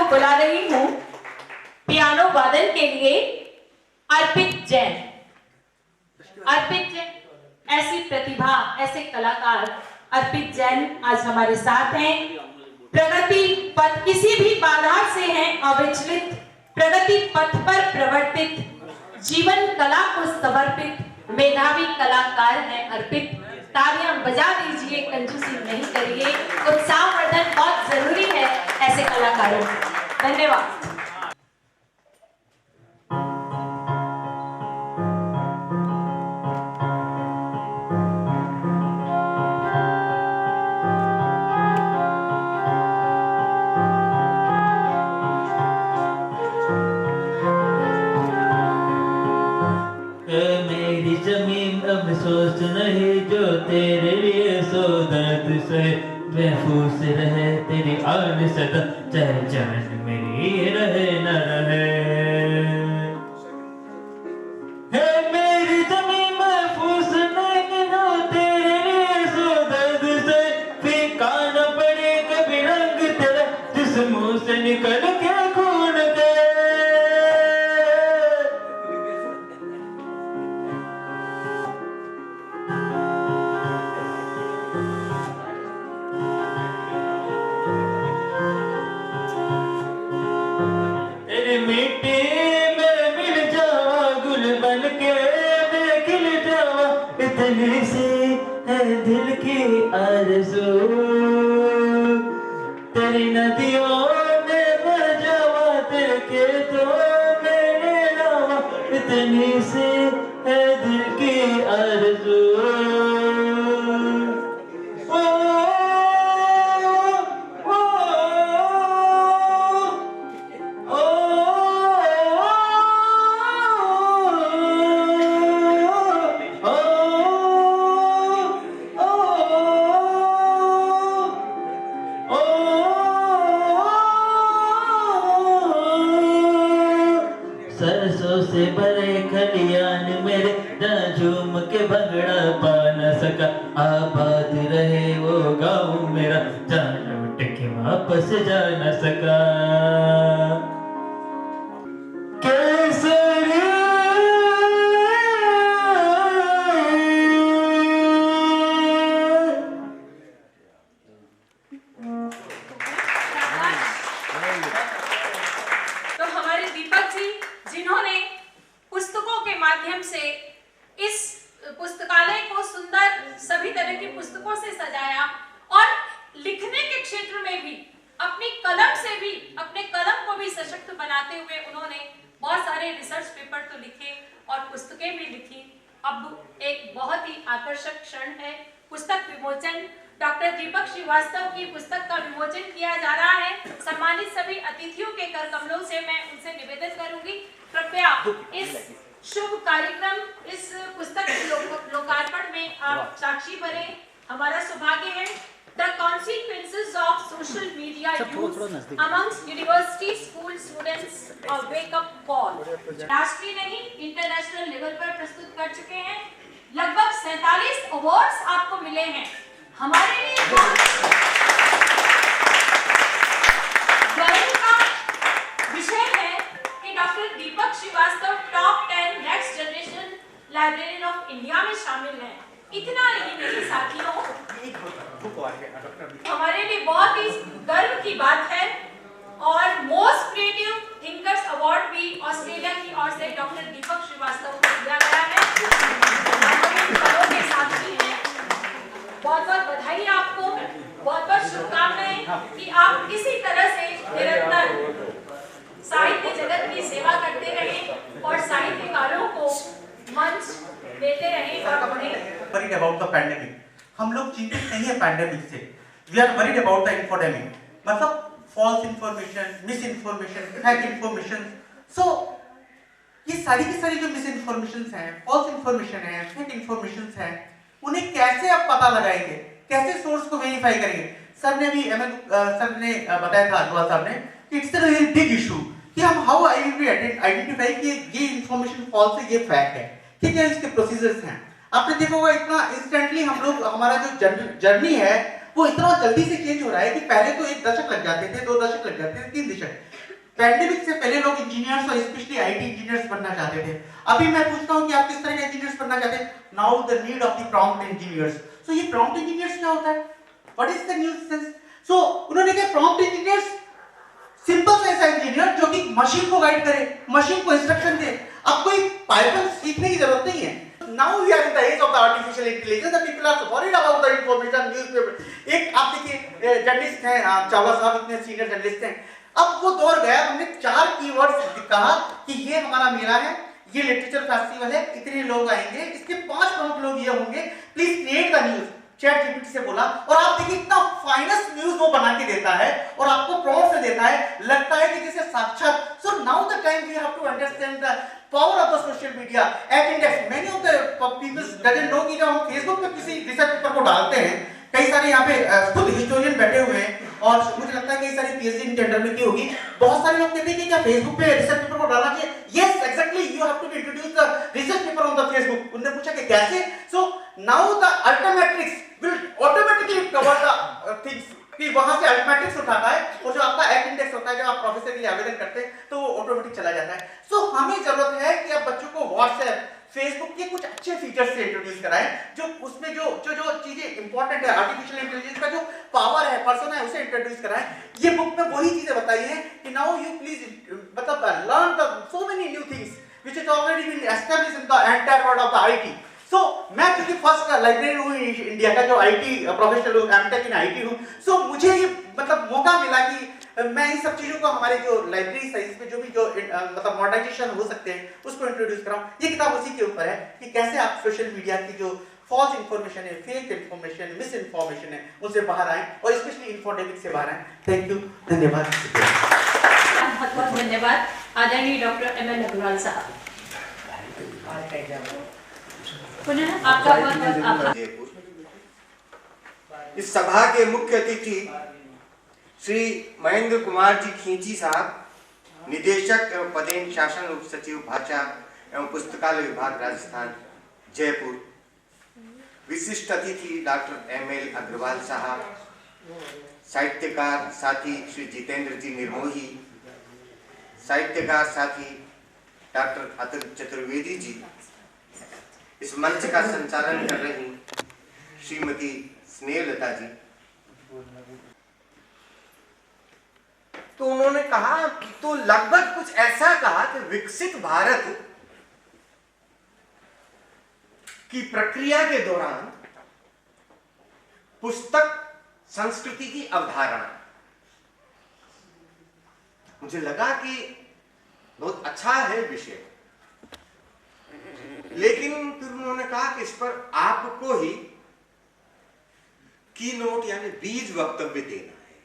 बुला रही हूँ पियानो वादन के लिए अर्पित जैन। अर्पित जैन ऐसी प्रतिभा, ऐसे कलाकार अर्पित जैन आज हमारे साथ हैं। प्रगति पथ किसी भी बाधा से हैं अविचलित, प्रगति पथ पर प्रवर्तित, जीवन कला को समर्पित मेधावी कलाकार हैं अर्पित। तालियां बजा दीजिए, कंजूसी नहीं करिए, उत्साहवर्धन बहुत जरूरी है ऐसे कलाकारों को। धन्यवाद। मेरी जमीन अब सोच नहीं जो तेरे लिए सो दर्द से महफूज रहे तेरी आन सदा, चाहे जान मेरी रहे न रहे। मेरी जमीन महफूज नहीं जो तेरे लिए सो दर्द से, फीका न पड़े कभी रंग तेरा जिस मुंह से निकल के खून के। मिट्टी में मिल जावा, गुल बन के मैं खिल जावा, इतनी सी है दिल की आरज़ू। तेरी नदियों में बह जावा, तेरे खेतों में ले लावा, इतनी सी है दिल की आरज़ू। सरसों से भरे खलियान मेरे, जहाँ झूम के भंगड़ा पा न सका, आबाद रहे वो गाँव मेरा, जहाँ लौट के वापस जा न सका। केसरी तो हमारे दीपक जी, जिन्होंने पुस्तकों के माध्यम से इस पुस्तकालय को सुंदर सभी तरह की पुस्तकों से सजाया और लिखने के क्षेत्र में भी अपनी कलम से भी, अपने कलम को भी सशक्त बनाते हुए उन्होंने बहुत सारे रिसर्च पेपर तो लिखे और पुस्तकें भी लिखी। अब एक बहुत ही आकर्षक क्षण है, पुस्तक विमोचन। डॉक्टर दीपक श्रीवास्तव की पुस्तक का विमोचन किया जा रहा है। सम्मानित सभी अतिथियों के कर कमलों से मैं उनसे निवेदन करूंगी, कृपया इस शुभ कार्यक्रम, इस पुस्तक लोकार्पण में आप साक्षी बने। हमारा सौभाग्य है। The consequences of social media use amongst university school students a wake up call। राष्ट्रीय नहीं, इंटरनेशनल लेवल पर प्रस्तुत कर चुके हैं। लगभग 47 अवार्ड्स आपको मिले हैं। हमारे लिए गर्व का विषय है कि doctor Deepak Srivastava top 10 next generation librarian of India में शामिल हैं। इतना ही नहीं साथियों, हमारे लिए बहुत ही गर्व की बात है और मोस्ट क्रिएटिव थिंकर्स अवार्ड भी ऑस्ट्रेलिया की ओर से डॉक्टर दीपक श्रीवास्तव को दिया गया है। आप के साक्षी हैं। बहुत बहुत बधाई आपको, बहुत बहुत शुभकामनाएं कि आप इसी तरह से निरंतर साहित्य जगत की सेवा करते रहें और साहित्यकारों को मंच देते रहें। और वरीड अबाउट द पैंडेमिक, हम लोग चिंतित नहीं है पैंडेमिक से, we are worried about the infodemic, मतलब false information, misinformation, fake information. सो ये सारी की सारी जो मिस इन्फॉर्मेशन हैं, फॉल्स इन्फॉर्मेशन है, फेक इन्फॉर्मेशन है, उन्हें कैसे आप पता लगाएंगे, कैसे सोर्स को वेरीफाई करेंगे। सर ने भी सर ने बताया था, अग्रवाल साहब ने, कि it's a very big issue कि हम how I will be identify कि ये इन्फॉर्मेशन फॉल्स है, ये फैक्ट है, ठीक है, इसके प्रोसीजर्स हैं। आपने देखा होगा इतना इंस्टेंटली हम लोग, हमारा जो जर्नी है वो इतना जल्दी से चेंज हो रहा है कि पहले तो 1 दशक लग जाते थे, 2 दशक लग जाते थे, 3 दशक, पैंडेमिक से पहले लोग इंजीनियर्स और स्पेशली आईटी इंजीनियर्स बनना चाहते थे। अभी मैं पूछता हूं कि आप किस तरह के इंजीनियर्स बनना चाहते हैं? Now the need of the prompt engineers. So ये प्रॉम्प्ट इंजीनियर्स क्या होता है? What is the new sense? So उन्होंने कहा प्रॉम्प्ट इंजीनियर्स सिंपल सा ऐसा इंजीनियर जो कि मशीन को गाइड करे, मशीन को इंस्ट्रक्शन दे। अब कोई पाइथन सीखने की जरूरत नहीं है। Now we are in the age of the artificial intelligence, the people are worried about the information newspaper. एक आप देखिए जर्नलिस्ट हैं चावला साहब, इतने सीनियर जर्नलिस्ट हैं। अब वो दौर गया, हमने 4 कीवर्ड्स कहा कि ये हमारा मेला है, ये लिटरेचर फेस्टिवल है, इतने लोग आएंगे, इसके 5 प्रमुख लोग ये होंगे, please create the news. Chat GPT से बोला और आप देखिए इतना फाइनेस्ट न्यूज़ वो बना के देता है और आपको प्रॉम्प्ट से देता है, लगता है कि जैसे साक्षात। So now the time we have to understand the power of the social media at index. Many of the people doesn't know कि जब हम फेसबुक पे किसी रिसर्च पेपर को डालते हैं, कई सारे यहाँ पे खुद हिस्टोरियन बैठे हुए हैं और मुझे लगता है कई सारी पीएचडी इन जनरल में की होगी। बहुत सारे लोग कहते हैं कि क्या फेसबुक पे रिसर्च पेपर को डालना चाहिए? Yes exactly, you have to introduce the research paper on the Facebook. उन्होंने पूछा कि कैसे? So now the altmetrics will automatically cover the things कि वहां से अल्टरमेट्रिक्स उठाता है और जो आपका एक्ट इंडेक्स होता है, जब आप प्रोफेसर के लिए आवेदन करते हैं तो वो ऑटोमेटिक चला जाता है। सो हमें जरूरत है कि आप बच्चों को व्हाट्सएप, फेसबुक के कुछ अच्छे फीचर्स से इंट्रोड्यूस कराएं, जो उसमें जो चीजें इंपॉर्टेंट है, आर्टिफिशियल इंटेलिजेंस का जो पावर है, पर्सन है, उसे इंट्रोड्यूस कराएं। ये बुक में वही चीजें बताई हैं कि नाउ यू प्लीज मतलब learn the so many new things which is already been established in the entire world of the IT. So मैं क्योंकि फर्स्ट लाइब्रेरी हूँ इंडिया का जो आईटी प्रोफेशनल हूँ, एमटेक इन आईटी हूँ, सो मुझे ये मतलब मौका मिला कि मैं इन सब चीजों को हमारे जो लाइब्रेरी साइंस में जो भी जो मतलब मॉडर्नाइजेशन हो सकते हैं उसको इंट्रोड्यूस कराऊं। ये किताब उसी के ऊपर है कि कैसे आप सोशल मीडिया की जो फॉल्स इंफॉर्मेशन है, फेक इंफॉर्मेशन, मिस इंफॉर्मेशन है, उनसे बाहर आए और स्पेशली इंफोडेमिक से बाहर आए। थैंक यू, धन्यवाद। बहुत बहुत धन्यवाद आदरणीय डॉक्टर एम एल अग्रवाल साहब। पुनः आपका बहुत बहुत आभार। इस सभा के मुख्य अतिथि श्री महेंद्र कुमार जी खींची साहब, निदेशक एवं पदेन शासन उप सचिव भाषा एवं पुस्तकालय विभाग राजस्थान जयपुर। विशिष्ट अतिथि डॉक्टर एम एल अग्रवाल साहब, साहित्यकार साथी श्री जितेंद्र जी निर्मोही, साहित्यकार साथी डॉक्टर अतुल चतुर्वेदी जी, इस मंच का संचालन कर रही श्रीमती स्नेहलता जी। तो उन्होंने कहा, तो लगभग कुछ ऐसा कहा कि विकसित भारत की प्रक्रिया के दौरान पुस्तक संस्कृति की अवधारणा। मुझे लगा कि बहुत अच्छा है विषय, लेकिन फिर उन्होंने कहा कि इस पर आपको ही की नोट यानी बीज वक्तव्य देना है।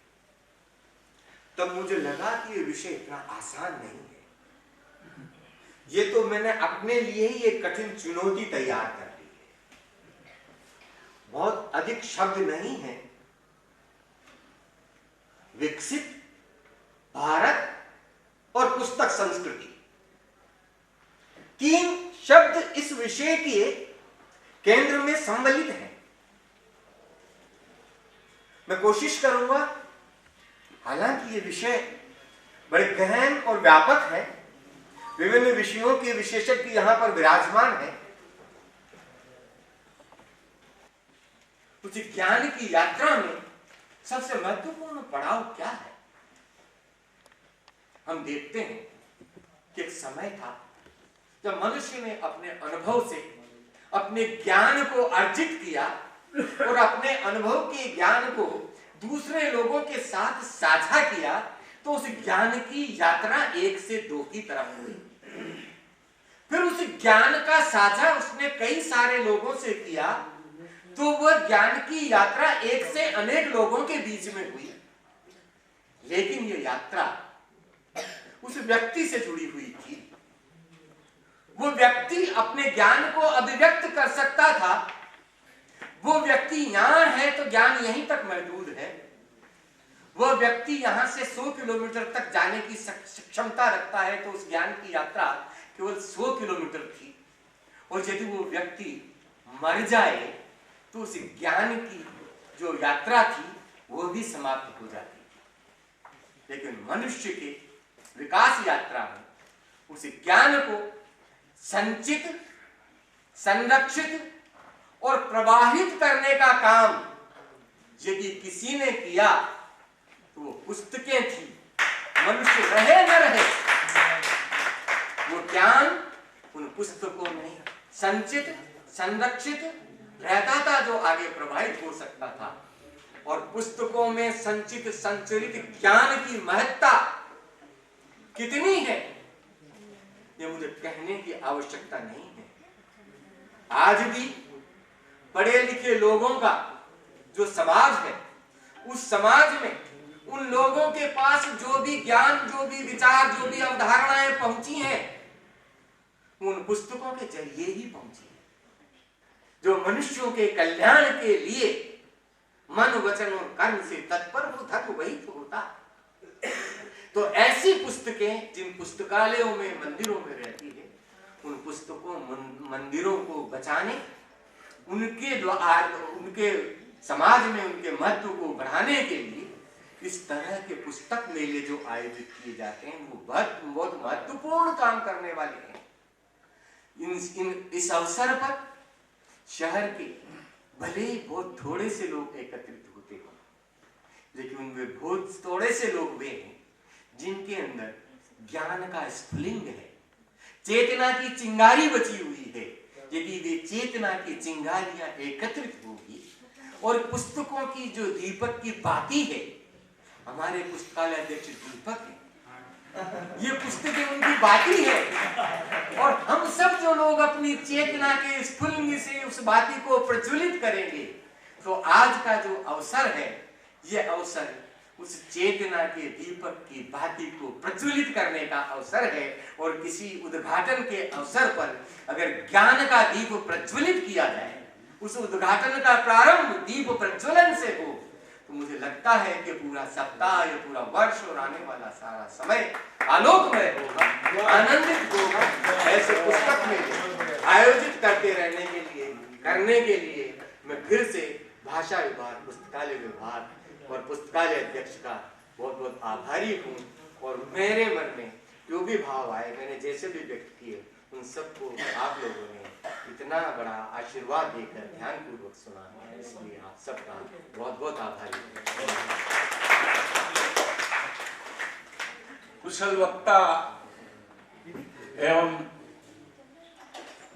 तब मुझे लगा कि ये विषय इतना आसान नहीं है। ये तो मैंने अपने लिए ही एक कठिन चुनौती तैयार कर ली है। बहुत अधिक शब्द नहीं है। विकसित भारत और पुस्तक संस्कृति, 3 शब्द इस विषय के केंद्र में सम्मिलित हैं। मैं कोशिश करूंगा, हालांकि ये विषय बड़े गहन और व्यापक है, विभिन्न विषयों के विशेषज्ञ यहां पर विराजमान हैं। उस ज्ञान की यात्रा में सबसे महत्वपूर्ण पड़ाव क्या है? हम देखते हैं कि एक समय था जब मनुष्य ने अपने अनुभव से अपने ज्ञान को अर्जित किया और अपने अनुभव के ज्ञान को दूसरे लोगों के साथ साझा किया, तो उस ज्ञान की यात्रा 1 से 2 की तरफ हुई। फिर उस ज्ञान का साझा उसने कई सारे लोगों से किया, तो वह ज्ञान की यात्रा 1 से अनेक लोगों के बीच में हुई। लेकिन यह यात्रा उस व्यक्ति से जुड़ी हुई थी। वो व्यक्ति अपने ज्ञान को अभिव्यक्त कर सकता था। वो व्यक्ति यहां है तो ज्ञान यहीं तक महदूद है। वह व्यक्ति यहां से 100 किलोमीटर तक जाने की क्षमता रखता है, तो उस ज्ञान की यात्रा केवल 100 किलोमीटर थी। और यदि वो व्यक्ति मर जाए तो उस ज्ञान की जो यात्रा थी वो भी समाप्त हो जाती। लेकिन मनुष्य के विकास यात्रा में उस ज्ञान को संचित, संरक्षित और प्रवाहित करने का काम यदि किसी ने किया तो वो पुस्तकें थी। मनुष्य रहे न रहे, वो ज्ञान उन पुस्तकों में संचित, संरक्षित रहता था, जो आगे प्रवाहित हो सकता था। और पुस्तकों में संचित संचरित ज्ञान की महत्ता कितनी है ये मुझे कहने की आवश्यकता नहीं है। आज भी पढ़े लिखे लोगों का जो समाज है, उस समाज में उन लोगों के पास जो भी ज्ञान, जो भी विचार, जो भी अवधारणाएं पहुंची हैं, उन पुस्तकों के जरिए ही पहुंची है, जो मनुष्यों के कल्याण के लिए मन, वचन और कर्म से तत्पर हो, धर्म वही तो होता। तो ऐसी पुस्तकें जिन पुस्तकालयों में, मंदिरों में रहती है, उन पुस्तकों, मंदिरों को बचाने, उनके समाज में उनके महत्व को बढ़ाने के लिए इस तरह के पुस्तक मेले जो आयोजित किए जाते हैं, वो बहुत महत्वपूर्ण काम करने वाले हैं। इस अवसर पर शहर के भले ही बहुत थोड़े से लोग एकत्रित होते हो, लेकिन उनमें बहुत थोड़े से लोग वे हैं जिनके अंदर ज्ञान का स्फुलिंग है, चेतना की चिंगारी बची हुई है। यदि वे चेतना की चिंगारियां एकत्रित होगी और पुस्तकों की जो दीपक की बाती है, हमारे पुस्तकालय अध्यक्ष दीपक है, ये पुस्तकें उनकी बाती है, और हम सब जो लोग अपनी चेतना के स्फुलिंग से उस बाती को प्रज्वलित करेंगे, तो आज का जो अवसर है, ये अवसर उस चेतना के दीपक की बाती को प्रज्वलित करने का अवसर है। और किसी उद्घाटन के अवसर पर अगर ज्ञान का दीप प्रज्वलित किया जाए, उस उद्घाटन का प्रारंभ दीप प्रज्वलन से हो, तो मुझे लगता है कि पूरा सप्ताह या पूरा वर्ष और आने वाला सारा समय आलोकमय होगा, आनंदित होगा। ऐसे पुस्तक में आयोजित करने के लिए मैं फिर से भाषा विभाग, पुस्तकालय विभाग और पुस्तकालय अध्यक्ष का बहुत बहुत आभारी हूँ। और मेरे मन में जो भी भाव आए, मैंने जैसे भी व्यक्त किए, उन सबको आप लोगों ने इतना बड़ा आशीर्वाद देकर ध्यानपूर्वक सुना, इसलिए आप सबका बहुत बहुत आभारी हूँ। कुशल वक्ता एवं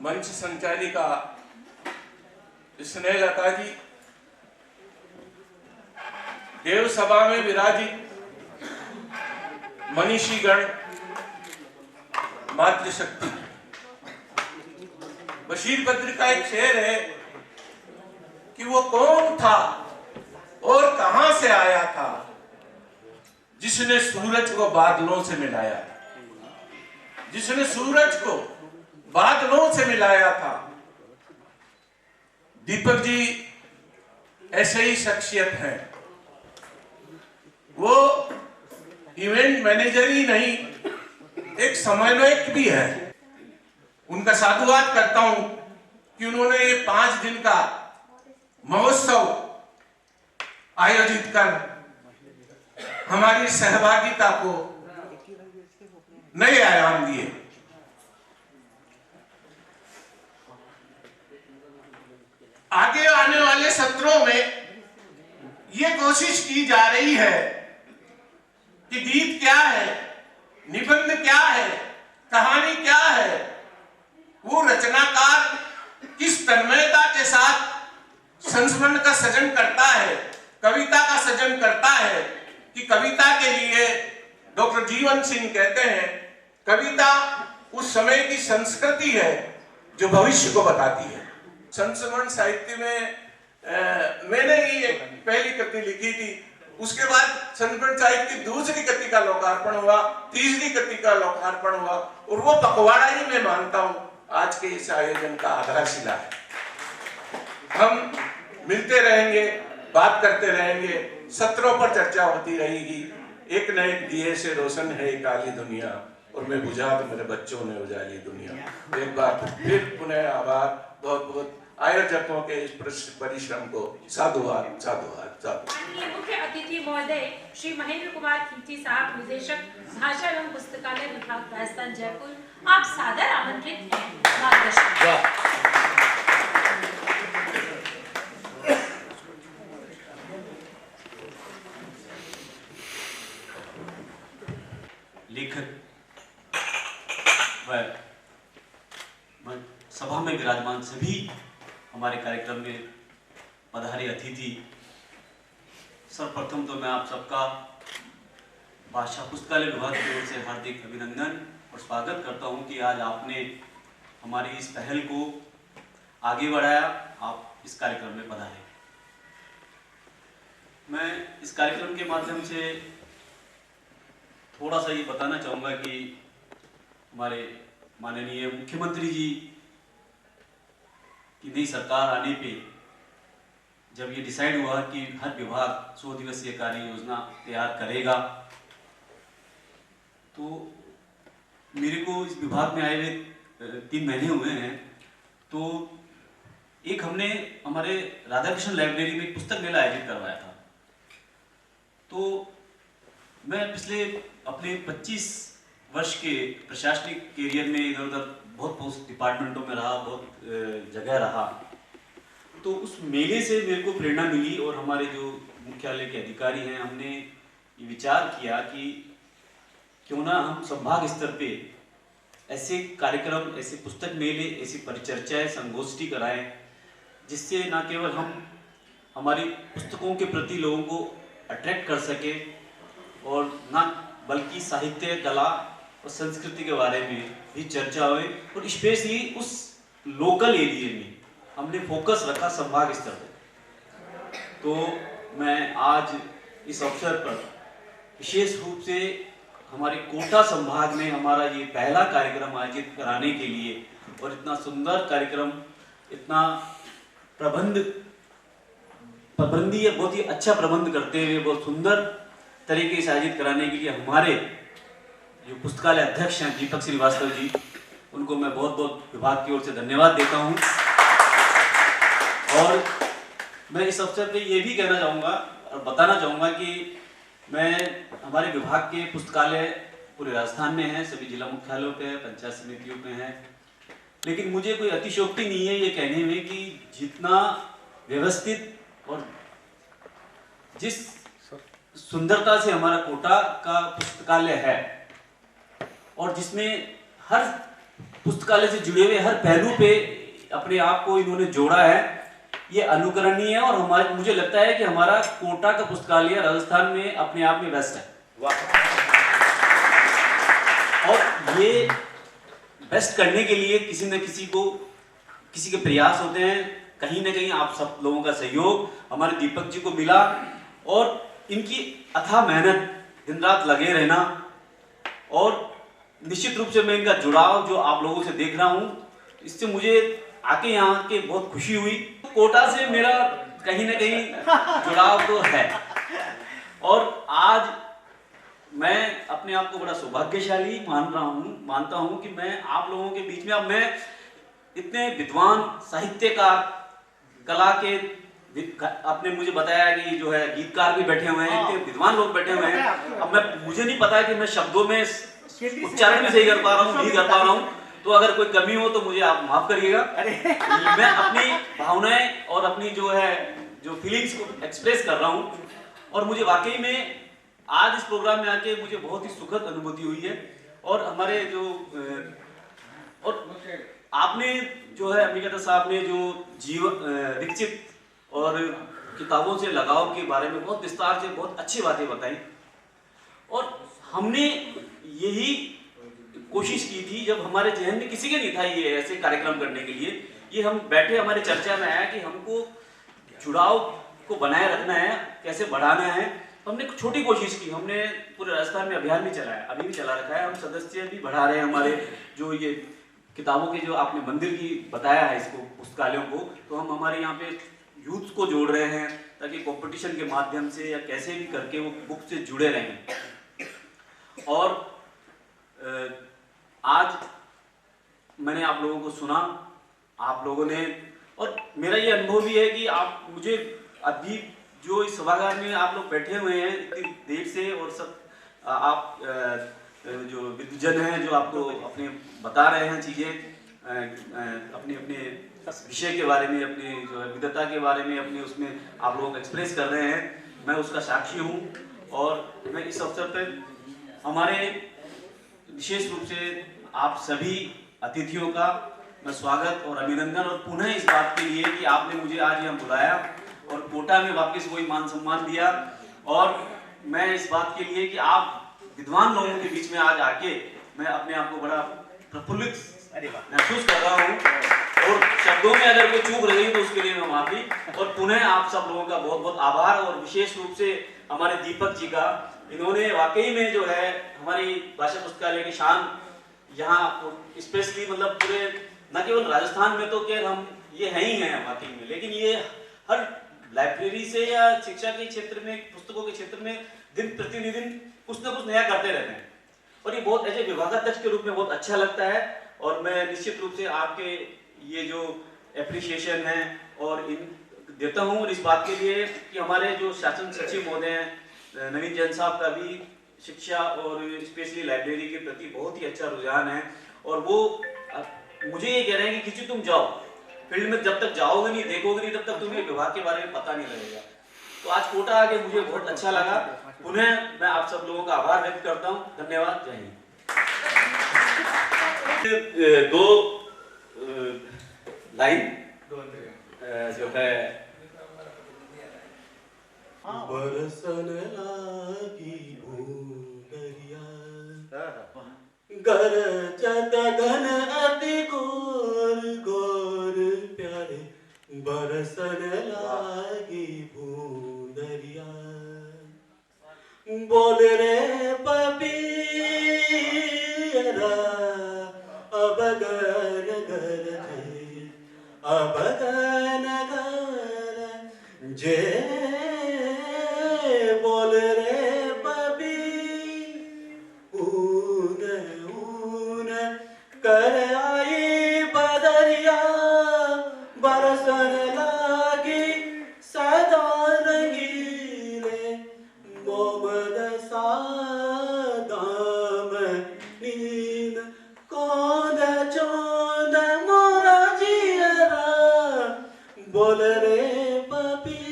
मंच संचालिका स्नेहलता जी, देव सभा में विराजित मनीषीगण, मातृशक्ति। बशीर बद्र का एक शेर है कि वो कौन था और कहां से आया था जिसने सूरज को बादलों से मिलाया, जिसने सूरज को बादलों से मिलाया था। दीपक जी ऐसे ही शख्सियत हैं। वो इवेंट मैनेजर ही नहीं, एक समन्वयक भी है। उनका साधुवाद करता हूं कि उन्होंने ये 5 दिन का महोत्सव आयोजित कर हमारी सहभागिता को नए आयाम दिए। आगे आने वाले सत्रों में ये कोशिश की जा रही है कि गीत क्या है, निबंध क्या है, कहानी क्या है, वो रचनाकार किस तन्मयता के साथ संस्मरण का सृजन करता है, कविता का सृजन करता है। कि कविता के लिए डॉक्टर जीवन सिंह कहते हैं, कविता उस समय की संस्कृति है जो भविष्य को बताती है। संस्मरण साहित्य में मैंने ही एक पहली कृति लिखी थी, उसके बाद संस्मरण साहित्य की दूसरी कृति का लोकार्पण हुआ, तीसरी कृति का लोकार्पण हुआ, और वो पखवाड़ा ही मैं मानता हूं आज के इस आयोजन का आधारशिला है। हम मिलते रहेंगे, बात करते रहेंगे, सत्रों पर चर्चा होती रहेगी। एक न एक दिए से रोशन है ये काली दुनिया, और मैं बुझा तो मेरे बच्चों ने उजाली दुनिया। एक बार फिर पुनः आभार, बहुत बहुत आयोजकों के इस परिश्रम को साधुवाद साधुवाद साधुवाद। माननीय मुख्य अतिथि महोदय श्री महेंद्र कुमार खींची साहब, निदेशक भाषा एवं पुस्तकालय विभाग राजस्थान जयपुर, आप सादर आमंत्रित हैं मार्गदर्शन। लेखक व सभा में विराजमान सभी हमारे कार्यक्रम में पधारे अतिथि, सर्वप्रथम तो मैं आप सबका भाषा पुस्तकालय विभाग की ओर से हार्दिक अभिनंदन और स्वागत करता हूं कि आज आपने हमारी इस पहल को आगे बढ़ाया, आप इस कार्यक्रम में पधारे। मैं इस कार्यक्रम के माध्यम से थोड़ा सा ये बताना चाहूँगा कि हमारे माननीय मुख्यमंत्री जी की नई सरकार आने पे जब ये डिसाइड हुआ कि हर विभाग 100 दिवसीय कार्य योजना तैयार करेगा, तो मेरे को इस विभाग में आए हुए 3 महीने हुए हैं। तो एक हमने हमारे राधाकृष्ण लाइब्रेरी में पुस्तक मेला आयोजित करवाया था। तो मैं पिछले अपने 25 वर्ष के प्रशासनिक कैरियर में इधर उधर बहुत डिपार्टमेंटों में रहा, बहुत जगह रहा। तो उस मेले से मेरे को प्रेरणा मिली और हमारे जो मुख्यालय के अधिकारी हैं, हमने ये विचार किया कि क्यों ना हम संभाग स्तर पे ऐसे कार्यक्रम, ऐसे पुस्तक मेले, ऐसी परिचर्चाएं, संगोष्ठी कराएं, जिससे ना केवल हम हमारी पुस्तकों के प्रति लोगों को अट्रैक्ट कर सके और ना बल्कि साहित्य, कला और संस्कृति के बारे में भी चर्चा हुई। और स्पेशली उस लोकल एरिया में हमने फोकस रखा संभाग स्तर पर। तो मैं आज इस अवसर पर विशेष रूप से हमारे कोटा संभाग में हमारा ये पहला कार्यक्रम आयोजित कराने के लिए और इतना सुंदर कार्यक्रम, इतना प्रबंधीय बहुत ही अच्छा प्रबंध करते हुए बहुत सुंदर तरीके से आयोजित कराने के लिए हमारे जो पुस्तकालय अध्यक्ष हैं दीपक श्रीवास्तव जी, उनको मैं बहुत बहुत विभाग की ओर से धन्यवाद देता हूं। और मैं इस अवसर पे ये भी कहना चाहूँगा और बताना चाहूँगा कि मैं हमारे विभाग के पुस्तकालय पूरे राजस्थान में हैं, सभी जिला मुख्यालयों पे हैं, पंचायत समितियों पे हैं, लेकिन मुझे कोई अतिशयोक्ति नहीं है ये कहने में कि जितना व्यवस्थित और जिस सुंदरता से हमारा कोटा का पुस्तकालय है और जिसमें हर पुस्तकालय से जुड़े हुए हर पहलू पे अपने आप को इन्होंने जोड़ा है, ये अनुकरणीय है। और हमारे मुझे लगता है कि हमारा कोटा का पुस्तकालय राजस्थान में अपने आप में बेस्ट है। और ये बेस्ट करने के लिए किसी न किसी के प्रयास होते हैं, कहीं ना कहीं आप सब लोगों का सहयोग हमारे दीपक जी को मिला और इनकी अथाह मेहनत, दिन रात लगे रहना और निश्चित रूप से मैं इनका जुड़ाव जो आप लोगों से देख रहा हूं, इससे मुझे आके यहाँ के बहुत खुशी हुई। कोटा से मेरा कहीं ना कहीं जुड़ाव तो है और आज मैं अपने आप को बड़ा सौभाग्यशाली मानता हूँ कि मैं आप लोगों के बीच में, अब मैं इतने विद्वान साहित्यकार, कला के, आपने मुझे बताया कि जो है गीतकार भी बैठे हुए हैं, इतने विद्वान लोग बैठे हुए हैं। अब मुझे नहीं पता है कि मैं शब्दों में उच्चारण भी सही कर पा रहा हूँ, नहीं कर पा रहा हूँ, तो अगर कोई कमी हो तो मुझे आप माफ करिएगा। मैं अपनी भावनाएं और अपनी जो फीलिंग्स को एक्सप्रेस कर रहा हूँ और मुझे वाकई में आज इस प्रोग्राम में आके मुझे बहुत ही सुखद अनुभूति हुई है। और हमारे और आपने जो है अम्बिका साहब ने जो दीक्षित और किताबों से लगाव के बारे में बहुत विस्तार से बहुत अच्छी बातें बताई और हमने यही कोशिश की थी, जब हमारे जहन में किसी के नहीं था ये ऐसे कार्यक्रम करने के लिए, ये हम बैठे हमारे चर्चा में आया कि हमको जुड़ाव को बनाए रखना है, कैसे बढ़ाना है। तो हमने छोटी कोशिश की, हमने पूरे राजस्थान में अभियान भी चलाया, अभी भी चला रखा है, हम सदस्य भी बढ़ा रहे हैं हमारे जो ये किताबों के जो आपने मंदिर की बताया है इसको पुस्तकालयों को, तो हम हमारे यहाँ पे यूथ को जोड़ रहे हैं ताकि कंपटीशन के माध्यम से या कैसे भी करके वो बुक से जुड़े रहें। और आज मैंने आप लोगों को सुना, आप लोगों ने और मेरा ये अनुभव भी है कि आप मुझे अभी जो इस सभागार में आप लोग बैठे हुए हैं इतनी देर से, और सब आप जो विद्वजन हैं जो आपको अपने बता रहे हैं चीज़ें, अपने अपने विषय के बारे में, अपने जो है विद्वता के बारे में, अपने उसमें आप लोग एक्सप्रेस कर रहे हैं, मैं उसका साक्षी हूँ। और मैं इस अवसर पर हमारे विशेष रूप से आप सभी अतिथियों का मैं स्वागत और अभिनंदन, और पुनः इस बात के लिए कि आपने मुझे आज यहाँ बुलाया और कोटा में वापस वही मान सम्मान दिया। और मैं इस बात के लिए कि आप विद्वान लोगों के बीच में आज आके मैं अपने आप को बड़ा प्रफुल्लित महसूस कर रहा हूँ, और शब्दों में अगर कोई चूक रही तो उसके लिए मैं माफी। और पुनः आप सब लोगों का बहुत बहुत आभार, और विशेष रूप से हमारे दीपक जी का, इन्होंने वाकई में जो है हमारी भाषा पुस्तकालय की शान यहाँ स्पेशली मतलब पूरे न केवल राजस्थान में तो क्या हम ये है ही हैं वाकई में, लेकिन ये हर लाइब्रेरी से या शिक्षा के क्षेत्र में, पुस्तकों के क्षेत्र में दिन प्रतिदिन कुछ न कुछ नया करते रहते हैं, और ये बहुत ऐसे विभागाध्यक्ष के रूप में बहुत अच्छा लगता है। और मैं निश्चित रूप से आपके ये जो एप्रिसिएशन है और इन देता हूँ, और इस बात के लिए कि हमारे जो शासन सचिव महोदय हैं नवीन जैन साहब का भी शिक्षा और स्पेशली लाइब्रेरी के प्रति बहुत ही अच्छा रुझान है, और वो मुझे ये कह रहे हैं कि किसी तुम जाओ फील्ड में, जब तक जाओगे नहीं देखोगे नहीं तब तक तुम्हें विभाग के बारे में पता नहीं लगेगा। तो आज कोटा आके मुझे बहुत अच्छा लगा। पुनः मैं आप सब लोगों का आभार व्यक्त करता हूँ। धन्यवाद। जय हिंद। दो लाइन जो है बरसन लागी भूदरिया गरजत घन अति गोर गोर प्यारे बरसन लागी भूदरिया बोल रे पपीरा अब गन गरजे अब गन गरजे बोल रे पपी ऊन ऊन कर आई बदरिया बरसन लागी सदा रंगीले मोमद सादाम नींद कौन चौंद मोरा जियरा बोल रे पपी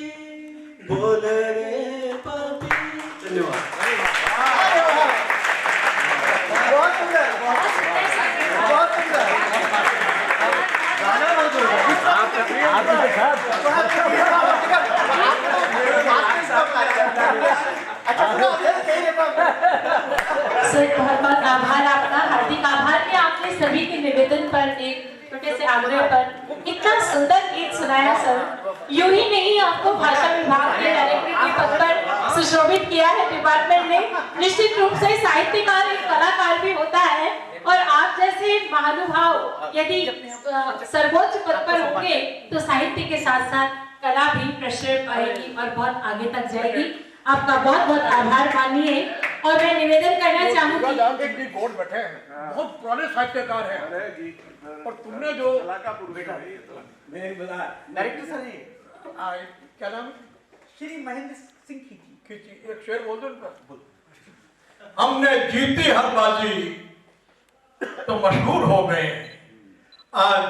बोल रे पपी। धन्यवाद। बहुत सुंदर बहुत सुंदर सर बहुत बहुत आभार आपका, हार्दिक आभार कि आपने सभी के निवेदन पर, एक छोटे से आग्रह पर इतना सुंदर गीत सुनाया सर। यूं ही नहीं आपको भाषा विभाग के डायरेक्टर के पद पर सुशोभित किया है डिपार्टमेंट ने। निश्चित रूप से साहित्यकार एक कलाकार भी होता है, और आप जैसे महानुभाव यदि सर्वोच्च पद पर होंगे तो साहित्य के साथ साथ कला भी प्रश्रय पाएगी और बहुत आगे तक जाएगी। आपका बहुत बहुत आभार मानिए। और मैं निवेदन करना चाहूंगी, बैठे हैं बहुत पुराने साहित्यकार हैं, और तुमने जो डायरेक्टर सर जी क्या नाम है? श्री महेंद्र सिंह खींची एक शेर बोल दो उनका। हमने जीती हर बाजी तो मशहूर हो गए, आज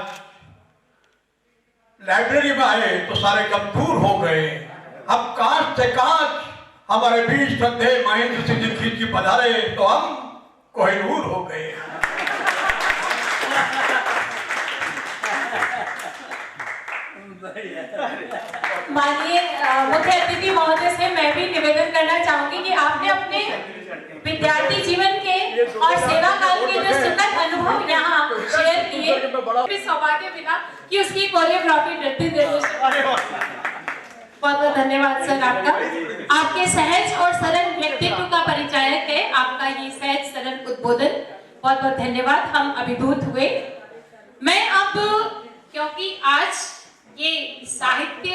लाइब्रेरी में आए तो सारे कम दूर हो गए। अब कांच से कांच हमारे बीच श्रद्धे महेंद्र सिंह जी खींच की पधारे तो हम कोहिनूर हो गए। माननीय मुख्य अतिथि महोदय से मैं भी निवेदन करना चाहूंगी कि आपने अपने विद्यार्थी जीवन के और सेवा काल के जो सुखद अनुभव यहाँ शेयर किए, सौभाग्य मिला कि उसकी कोरियोग्राफी नृत्य निर्देशन। बहुत बहुत धन्यवाद सर आपका। आपके सहज और सरल व्यक्तित्व का परिचायक है आपका ये सहज सरल उद्बोधन। बहुत बहुत धन्यवाद, हम अभिभूत हुए। मैं अब, क्योंकि आज ये साहित्य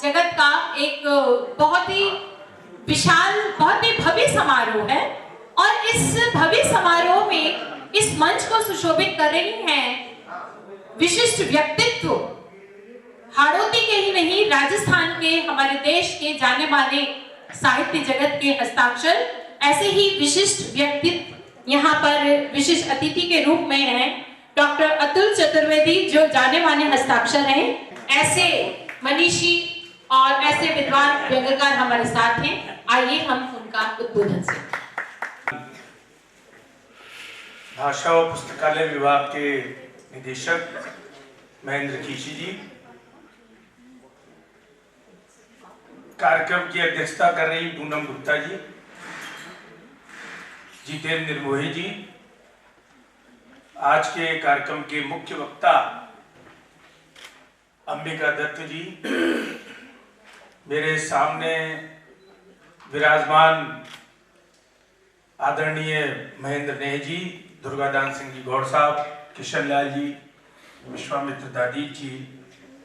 जगत का एक बहुत ही विशाल, बहुत ही भव्य समारोह है, और इस भव्य समारोह में इस मंच को सुशोभित कर रही हैं विशिष्ट व्यक्तित्व हाड़ौती के ही नहीं, राजस्थान के, हमारे देश के जाने माने साहित्य जगत के हस्ताक्षर, ऐसे ही विशिष्ट व्यक्तित्व यहाँ पर विशिष्ट अतिथि के रूप में हैं डॉक्टर अतुल चतुर्वेदी, जो जाने माने हस्ताक्षर हैं। ऐसे मनीषी और ऐसे विद्वान व्यंग्यकार हमारे साथ हैं। आइए हम उनका उद्बोधन से। भाषा और पुस्तकालय विभाग के निदेशक महेंद्र खींची जी, कार्यक्रम की अध्यक्षता कर रही पूनम गुप्ता जी, जितेंद्र निर्मोही जी, आज के कार्यक्रम के मुख्य वक्ता अंबिका दत्त जी, मेरे सामने विराजमान आदरणीय महेंद्र नेह जी, दुर्गादान सिंह जी गौड़ साहब, किशन लाल जी, विश्वामित्र दादी जी,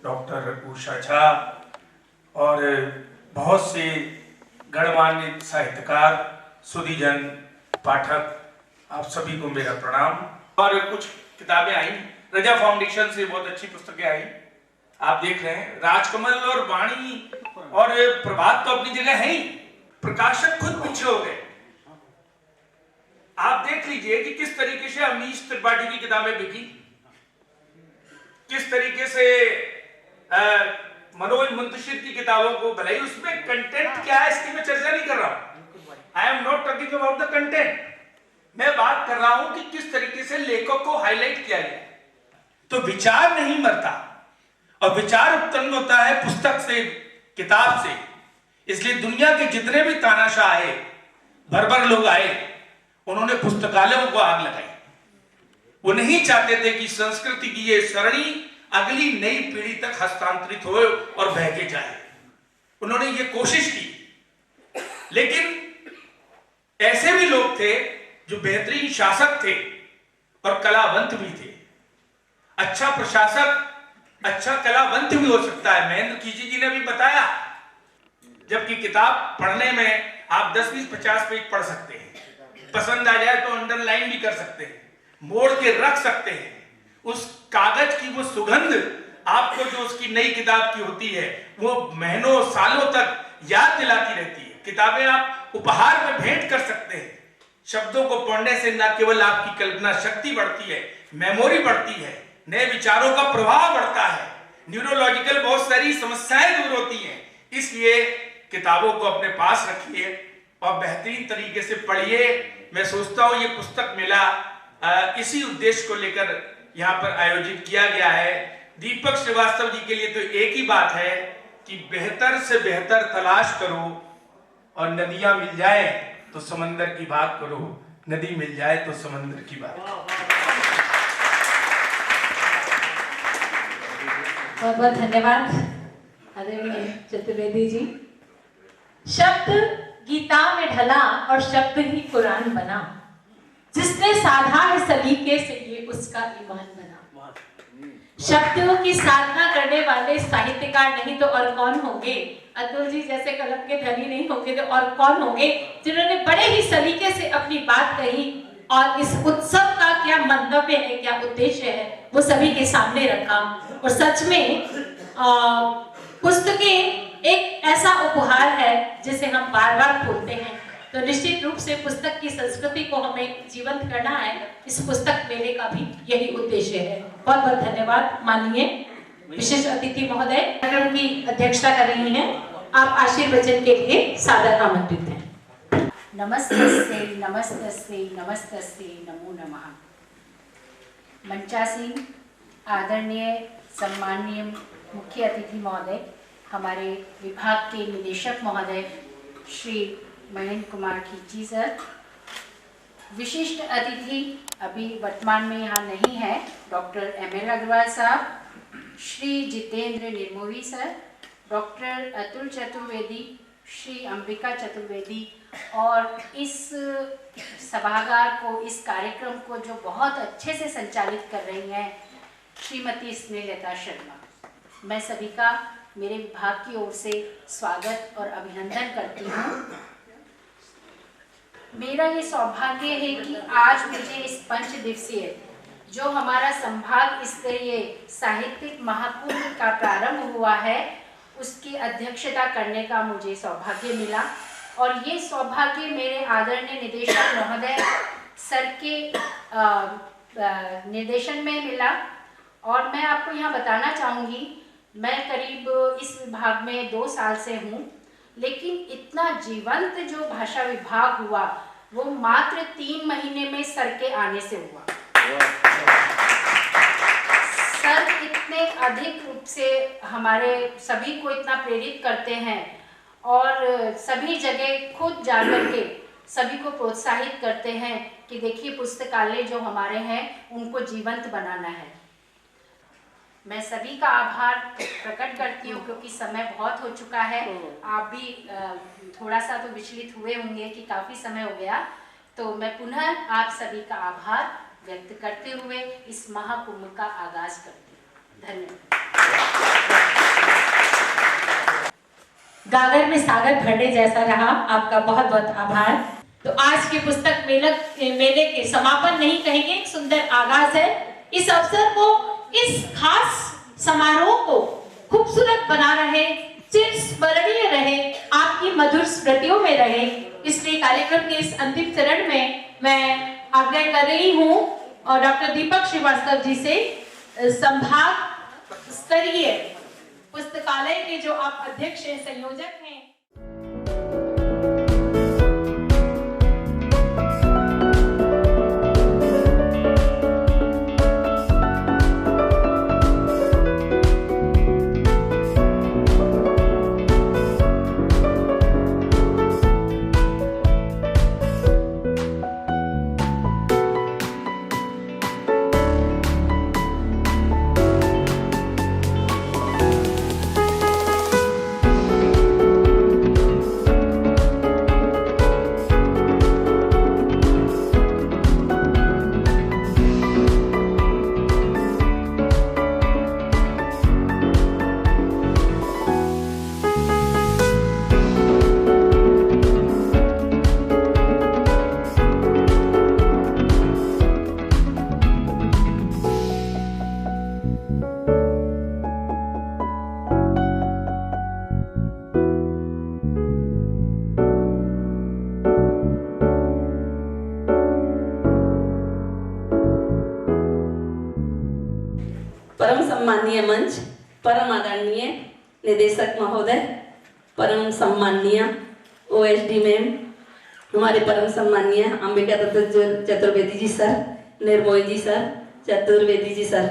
डॉक्टर उषा झा और बहुत से गणमान्य साहित्यकार, सुधीजन, पाठक, आप सभी को मेरा प्रणाम। और कुछ किताबें आई, रजा फाउंडेशन से बहुत अच्छी पुस्तकें आई, आप देख रहे हैं। राजकमल और वाणी और प्रभात तो अपनी जगह है ही, प्रकाशक खुद पीछे हो गए। आप देख लीजिए कि किस तरीके से अमीश त्रिपाठी की किताबें बिकी, किस तरीके से मनोज मुंतशिर की किताबों को, भले ही उसमें कंटेंट क्या है इसकी मैं चर्चा नहीं कर रहा हूं, I am not talking about the content, मैं बात कर रहा हूं कि किस तरीके से लेखक को हाईलाइट किया गया। तो विचार नहीं मरता और विचार उत्पन्न होता है पुस्तक से, किताब से। इसलिए दुनिया के जितने भी तानाशाह आए, भर लोग आए, उन्होंने पुस्तकालयों को आग लगाई। वो नहीं चाहते थे कि संस्कृति की ये सरणी अगली नई पीढ़ी तक हस्तांतरित हो और बह के जाए। उन्होंने ये कोशिश की, लेकिन ऐसे भी लोग थे जो बेहतरीन शासक थे और कलावंत भी थे। अच्छा प्रशासक अच्छा कलावंत भी हो सकता है। महेंद्र खींची जी ने भी बताया, जबकि किताब पढ़ने में आप 10, 20, 50 पेज पढ़ सकते हैं, पसंद आ जाए तो अंडरलाइन भी कर सकते हैं, मोड़ के रख सकते हैं। उस कागज की वो सुगंध आपको जो उसकी नई किताब की होती है, वो महीनों सालों तक याद दिलाती रहती है। किताबें आप उपहार में भेंट कर सकते हैं। शब्दों को पढ़ने से न केवल आपकी कल्पना शक्ति बढ़ती है, मेमोरी बढ़ती है, नए विचारों का प्रभाव बढ़ता है, न्यूरोलॉजिकल बहुत सारी समस्याएं दूर होती हैं। इसलिए किताबों को अपने पास रखिए और बेहतरीन तरीके से पढ़िए। मैं सोचता हूँ ये पुस्तक मेला इसी उद्देश्य को लेकर यहाँ पर आयोजित किया गया है। दीपक श्रीवास्तव जी के लिए तो एक ही बात है कि बेहतर से बेहतर तलाश करो और नदियां मिल जाए तो समंदर की बात करो, नदी मिल जाए तो समंदर की बात। बहुत बहुत धन्यवाद आदरणीय चतुर्वेदी जी। शब्द गीता में ढला और शब्द ही कुरान बना, जिसने साधा है सलीके से ये उसका ईमान बना। शब्दों की साधना करने वाले साहित्यकार नहीं तो और कौन होंगे? अतुल जी जैसे कलम के धनी नहीं होंगे तो और कौन होंगे, जिन्होंने बड़े ही सलीके से अपनी बात कही और इस उत्सव का क्या मंतव्य है, क्या उद्देश्य है, वो सभी के सामने रखा। और सच में पुस्तकें एक ऐसा उपहार है जिसे हम बार बार खोलते हैं। तो निश्चित रूप से पुस्तक की संस्कृति को हमें जीवंत करना है। इस पुस्तक मेले का भी यही उद्देश्य है। बहुत बहुत धन्यवाद। माननीय विशिष्ट अतिथि महोदय कार्यक्रम की अध्यक्षता कर रही हैं, आप आशीर्वचन के लिए सादर आमंत्रित हैं। नमस्तस्ते नमस्तस्ते नमस्तस्ते नमो नमः। मंचासीन आदरणीय सम्माननीय मुख्य अतिथि महोदय, हमारे विभाग के निदेशक महोदय श्री महेंद्र कुमार खींची सर, विशिष्ट अतिथि अभी वर्तमान में यहाँ नहीं है डॉक्टर एमएल अग्रवाल साहब, श्री जितेंद्र निर्मोही सर, डॉक्टर अतुल चतुर्वेदी, श्री अंबिका चतुर्वेदी और इस सभागार को, इस कार्यक्रम को जो बहुत अच्छे से संचालित कर रही हैं श्रीमती स्नेहलता शर्मा, मैं सभी का मेरे विभाग की ओर से स्वागत और अभिनंदन करती हूँ। मेरा ये सौभाग्य है कि आज मुझे इस 5 दिवसीय जो हमारा संभाग स्तरीय साहित्यिक महाकुंभ का प्रारंभ हुआ है, उसकी अध्यक्षता करने का मुझे सौभाग्य मिला। और ये सौभाग्य मेरे आदरणीय निदेशक महोदय सर के निर्देशन में मिला। और मैं आपको यहाँ बताना चाहूँगी, मैं करीब इस विभाग में 2 साल से हूँ, लेकिन इतना जीवंत जो भाषा विभाग हुआ वो मात्र 3 महीने में सर के आने से हुआ। सर इतने अधिक रूप से हमारे सभी को इतना प्रेरित करते हैं और सभी जगह खुद जाकर के सभी को प्रोत्साहित करते हैं कि देखिए पुस्तकालय जो हमारे हैं उनको जीवंत बनाना है। मैं सभी का आभार प्रकट करती हूँ क्योंकि समय बहुत हो चुका है। आप भी थोड़ा सा तो विचलित हुए होंगे कि काफ़ी समय हो गया, तो मैं पुनः आप सभी का आभार व्यक्त करते हुए इस महाकुंभ का आगाज करती हूँ। धन्यवाद। गागर में सागर भरने जैसा रहा, आपका बहुत बहुत आभार। तो आज के पुस्तक मेले के समापन नहीं कहेंगे, एक सुंदर आगाज है। इस अवसर को, इस खास समारोह को खूबसूरत बना रहे, चिरस्मरणीय रहे, आपकी मधुर स्मृतियों में रहे, इसलिए कार्यक्रम के इस अंतिम चरण में मैं आग्रह कर रही हूँ और डॉक्टर दीपक श्रीवास्तव जी से संभाग स्तरीय पुस्तकालय के जो आप अध्यक्ष हैं, संयोजक हैं, परम सम्मानीय मंच, परम आदरणीय निदेशक महोदय, परम सम्मानीय OSD मैम, हमारे परम सम्मानीय अंबिका दत्त चतुर्वेदी जी सर, निर्मोही जी सर, चतुर्वेदी जी सर,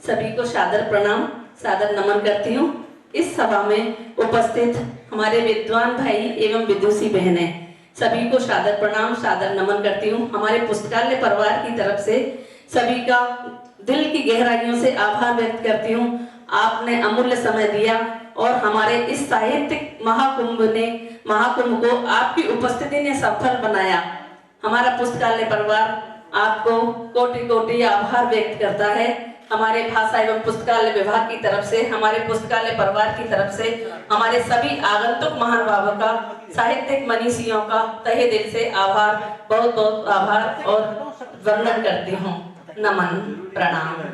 सभी को सादर प्रणाम, सादर नमन करती हूँ। इस सभा में उपस्थित हमारे विद्वान भाई एवं विदुषी बहनें, सभी को सादर प्रणाम, सादर नमन करती हूँ। हमारे पुस्तकालय परिवार की तरफ से सभी का दिल की गहराइयों से आभार व्यक्त करती हूँ। आपने अमूल्य समय दिया और हमारे इस साहित्यिक महाकुंभ को आपकी उपस्थिति ने सफल बनाया। हमारा पुस्तकालय परिवार आपको कोटि कोटि आभार व्यक्त करता है। हमारे भाषा एवं पुस्तकालय विभाग की तरफ से, हमारे पुस्तकालय परिवार की तरफ से, हमारे सभी आगंतुक महानुभावों का, साहित्यिक मनीषियों का तहे दिल से आभार, बहुत बहुत आभार और वंदन करती हूँ। नमन, प्रणाम।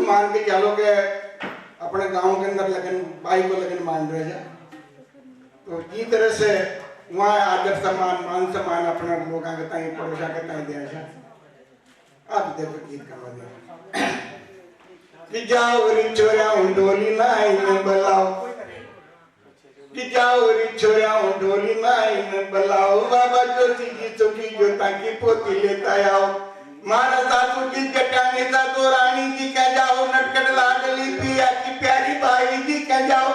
मान के चलो के अपने गांव के अंदर लगन भाई को लगन मान रहे हैं, तो इस तरह से वहाँ आदर सम्मान मान सम्मान अपना लोग आगे ताई पड़ोसा के ताई दिया जाए। अब देखो गीत करवा दिया। कि जाओ रे छोरा डोली नाई में बुलाओ कि जाओ रे छोरा डोली नाई में बुलाओ बाबा जोशी जी चुकी जोता की पोती लेता आओ मारा सासू जी जटानी साधु रानी जी कह जाओ नटखट लाडली पिया की प्यारी भाई जी कह जाओ